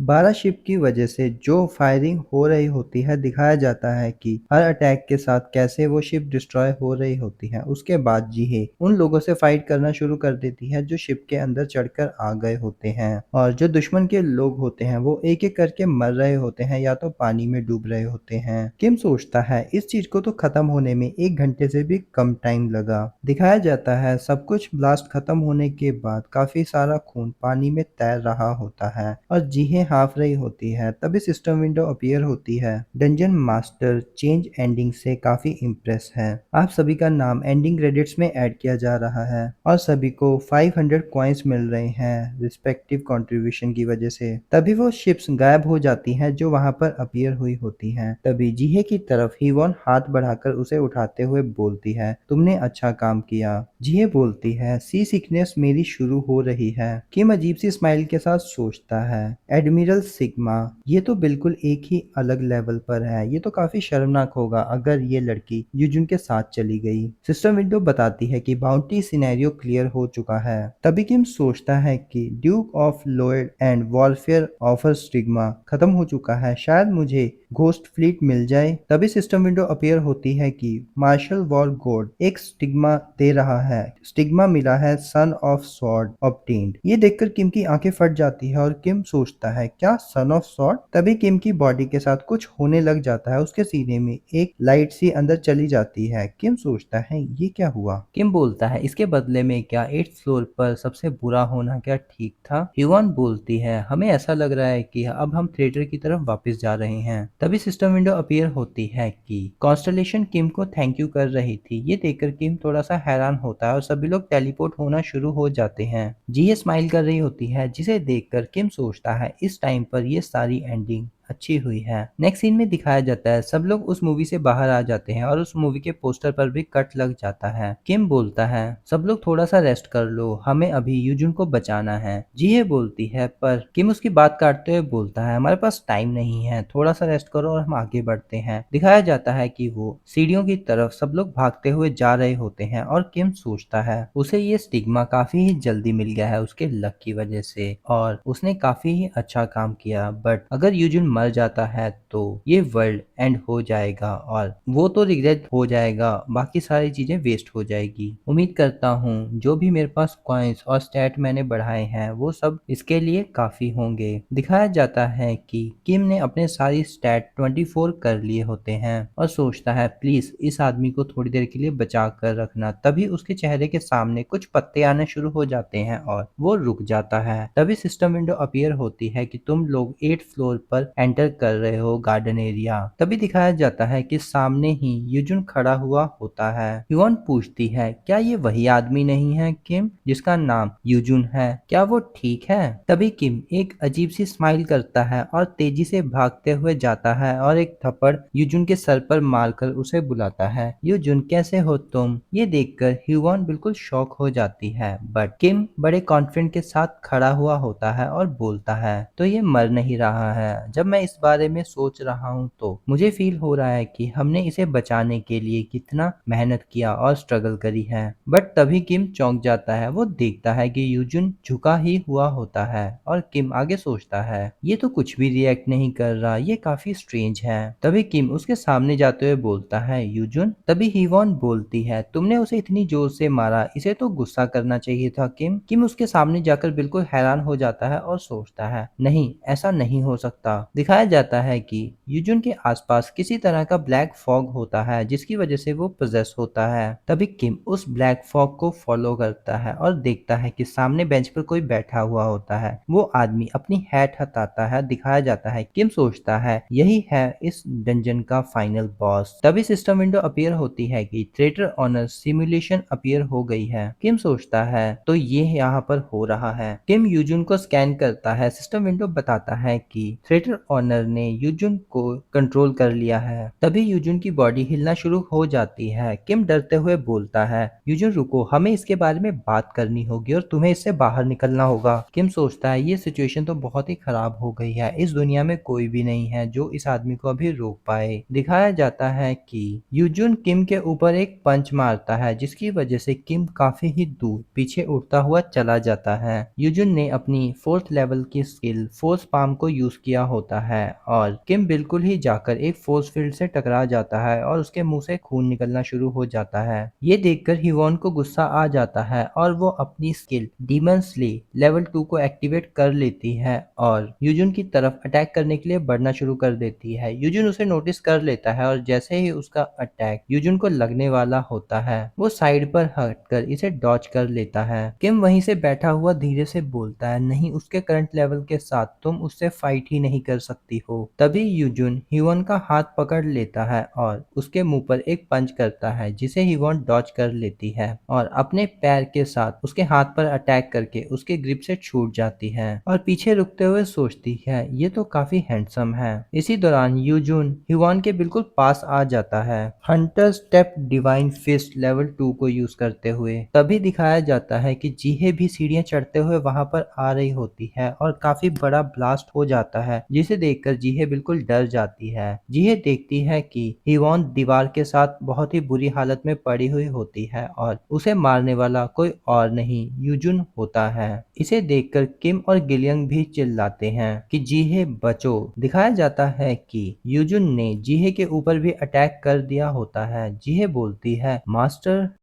12 ship की वजह से जो फायरिंग हो रही होती है दिखाया जाता है कि हर अटैक के साथ कैसे वो शिप डिस्ट्रॉय हो रही होती है। उसके बाद जीहे उन लोगों से फाइट करना शुरू कर देती है जो शिप के अंदर चढ़कर आ गए होते हैं और जो दुश्मन के लोग होते हैं वो एक एक करके मर रहे होते हैं या तो पानी में डूब रहे होते हैं। किम सोचता है इस चीज को तो खत्म होने में 1 घंटे से भी कम टाइम लगा। दिखाया जाता है सब कुछ ब्लास्ट खत्म होने के बाद काफी सारा खून पानी में तैर रहा होता है और जीहें हाफ रही होती है। तभी सिस्टम विंडो अपीयर होती है। डंजन मास्टर चेंज एंडिंग से काफी इम्प्रेस है। आप सभी का नाम एंडिंग क्रेडिट्स में ऐड किया जा रहा है और सभी को 500 कॉइन्स मिल रहे हैं रिस्पेक्टिव कंट्रीब्यूशन की वजह से। तभी वो शिप्स गायब हो जाती हैं जो वहां पर अपीयर हुई होती हैं। तभी जीहे की तरफ हीवॉन हाथ बढ़ाकर उसे उठाते हुए बोलती है, तुमने अच्छा काम किया। जीहे बोलती है, सी सिकनेस मेरी शुरू हो रही है। किम अजीब सी स्माइल के साथ सोचता है, एडमिरल सिग्मा ये तो बिल्कुल एक ही अलग लेवल पर है। ये तो काफी शर्मनाक होगा अगर ये लड़की यूजुन के साथ चली गई। सिस्टम विंडो बताती है कि बाउंटी सिनेरियो क्लियर हो चुका है। तभी किम सोचता है कि Duke of Lloyd and warfare offer stigma खत्म हो चुका है, शायद मुझे घोस्ट फ्लीट मिल जाए। तभी सिस्टम विंडो अपीयर होती है कि मार्शल वॉर गॉड एक स्टिग्मा दे रहा है। स्टिग्मा मिला है सन ऑफ सॉर्ड ऑब्टेन्ड। ये देखकर किम की आंखें फट जाती है और किम सोचता है क्या सन ऑफ सॉर्ड। तभी किम की बॉडी के साथ कुछ होने लग जाता है। उसके सीने में एक लाइट सी अंदर चली जाती है। किम सोचता है ये क्या हुआ। किम बोलता है इसके बदले में क्या 8th फ्लोर पर सबसे बुरा होना क्या ठीक था। ह्यून बोलती है हमें ऐसा लग रहा है कि अब हम थिएटर की तरफ वापस जा रहे हैं। तभी सिस्टम विंडो अपीयर होती है कि कॉन्स्टलेशन किम को थैंक यू कर रही थी। ये देखकर किम थोड़ा सा हैरान होता है और सभी लोग टेलीपोर्ट होना शुरू हो जाते हैं। जीए स्माइल कर रही होती है जिसे देखकर किम सोचता है इस टाइम पर ये सारी एंडिंग अच्छी हुई है। नेक्स्ट सीन में दिखाया जाता है सब लोग उस मूवी से बाहर आ जाते हैं और उस मूवी के पोस्टर पर भी कट लग जाता है। किम बोलता है सब लोग थोड़ा सा रेस्ट कर लो, हमें अभी यूजुन को बचाना है। जीहे बोलती है पर किम उसकी बात काटते हुए बोलता है हमारे पास टाइम नहीं है, थोड़ा सा रेस्ट करो और हम आगे बढ़ते हैं। दिखाया जाता है कि वो सीढ़ियों की तरफ सब लोग भागते हुए जा रहे होते हैं और किम सोचता है उसे ये स्टिग्मा काफी ही जल्दी मिल गया है उसके लक की वजह से और उसने काफी ही अच्छा काम किया। बट अगर यूजुन मर जाता है तो ये वर्ल्ड एंड हो जाएगा और वो तो रिग्रेट हो जाएगा, बाकी सारी चीजें वेस्ट हो जाएगी। उम्मीद करता हूँ जो भी मेरे पास कॉइन्स और स्टैट मैंने बढ़ाए हैं वो सब इसके लिए काफी होंगे। दिखाया जाता है कि किम ने अपने सारी स्टैट 24 कर लिए होते हैं और सोचता है प्लीज इस आदमी को थोड़ी देर के लिए बचा कर रखना। तभी उसके चेहरे के सामने कुछ पत्ते आने शुरू हो जाते हैं और वो रुक जाता है। तभी सिस्टम विंडो अपीयर होती है कि तुम लोग 8th फ्लोर पर एंटर कर रहे हो गार्डन एरिया। तभी दिखाया जाता है कि सामने ही यूजुन खड़ा हुआ होता है। ह्यून पूछती है क्या ये वही आदमी नहीं है किम जिसका नाम यूजुन है, क्या वो ठीक है। तभी किम एक अजीब सी स्माइल करता है और तेजी से भागते हुए जाता है और एक थप्पड़ यूजुन के सर पर मारकर उसे बुलाता है, यूजुन कैसे हो तुम। ये देखकर ह्यून बिल्कुल शॉक हो जाती है बट किम बड़े कॉन्फिडेंट के साथ खड़ा हुआ होता है और बोलता है तो ये मर नहीं रहा है। जब मैं इस बारे में सोच रहा हूँ तो मुझे फील हो रहा है कि हमने इसे बचाने के लिए कितना मेहनत किया और स्ट्रगल करी है। बट तभी किम चौंक जाता है, वो देखता है कि यूजुन झुका ही हुआ होता है और किम आगे सोचता है ये तो कुछ भी रिएक्ट नहीं कर रहा, ये काफी स्ट्रेंज है। तभी किम उसके सामने जाते हुए बोलता है यूजुन। तभी हीवॉन बोलती है तुमने उसे इतनी जोर से मारा, इसे तो गुस्सा करना चाहिए था किम। किम उसके सामने जाकर बिल्कुल हैरान हो जाता है और सोचता है नहीं ऐसा नहीं हो सकता। दिखाया जाता है कि यूजुन के आसपास किसी तरह का ब्लैक फॉग होता है जिसकी वजह से वो पोजेस होता है। तभी किम उस ब्लैक फॉग को फॉलो करता है और देखता है कि सामने बेंच पर कोई बैठा हुआ होता है। वो आदमी अपनी हैट हटाता है। दिखाया जाता है किम सोचता है यही है इस डंजन का फाइनल बॉस। तभी सिस्टम विंडो अपीयर होती है कि थ्रेटर ऑनर सिमुलेशन अपीयर हो गई है। किम सोचता है तो ये यहाँ पर हो रहा है। किम यूजुन को स्कैन करता है। सिस्टम विंडो बताता है कि थ्रेटर ऑनर ने यूजुन को कंट्रोल कर लिया है। तभी यूजुन की बॉडी हिलना शुरू हो जाती है। किम डरते हुए बोलता है, यूजुन रुको, हमें इसके बारे में बात करनी होगी और तुम्हें इससे बाहर निकलना होगा। किम सोचता है ये सिचुएशन तो बहुत ही खराब हो गई है, इस दुनिया में कोई भी नहीं है जो इस आदमी को अभी रोक पाए। दिखाया जाता है कि यूजुन किम के ऊपर एक पंच मारता है जिसकी वजह से किम काफी ही दूर पीछे उड़ता हुआ चला जाता है। यूजुन ने अपनी 4th लेवल की स्किल फोर्स पाम को यूज किया होता है और किम बिल्कुल ही जाकर एक फोर्स फील्ड से टकरा जाता है और उसके मुंह से खून निकलना शुरू हो जाता है। ये देखकर हिवॉन को गुस्सा आ जाता है और वो अपनी स्किल डीमन स्ले लेवल 2 को एक्टिवेट कर लेती है और यूजुन की तरफ अटैक करने के लिए बढ़ना शुरू कर देती है। यूजुन उसे नोटिस कर लेता है और जैसे ही उसका अटैक यूजुन को लगने वाला होता है वो साइड पर हटकर इसे डॉज कर लेता है। किम वहीं से बैठा हुआ धीरे से बोलता है, नहीं, उसके करंट लेवल के साथ तुम उससे फाइट ही नहीं कर सकती हो। तभी यूजुन हिवॉन का हाथ पकड़ लेता है और उसके मुंह पर एक पंच करता है जिसे हिवॉन डॉज कर लेती है और अपने पैर के साथ उसके हाथ पर अटैक करके उसके ग्रिप से छूट जाती है और पीछे रुकते हुए सोचती है ये तो काफी हैंडसम है। इसी दौरान यूजुन हिवॉन के बिल्कुल पास आ जाता है hunter step divine fist level 2 को यूज करते हुए। तभी दिखाया जाता है कि जीहे भी सीढ़ियां चढ़ते हुए वहां पर आ रही होती है और काफी बड़ा ब्लास्ट हो जाता है जिसे देखकर जीहे बिल्कुल डर जाती है। जीहे देखती है कि हिवॉन दीवार के साथ बहुत ही बुरी हालत में पड़ी हुई होती है और उसे मारने वाला कोई और नहीं यूजुन होता है। इसे देखकर किम और गिलियंग भी चिल्लाते हैं कि जीहे बचो। दिखाया जाता है कि यूजुन ने जीहे के ऊपर भी अटैक कर दिया होता है। जीहे बोलती है, मास्टर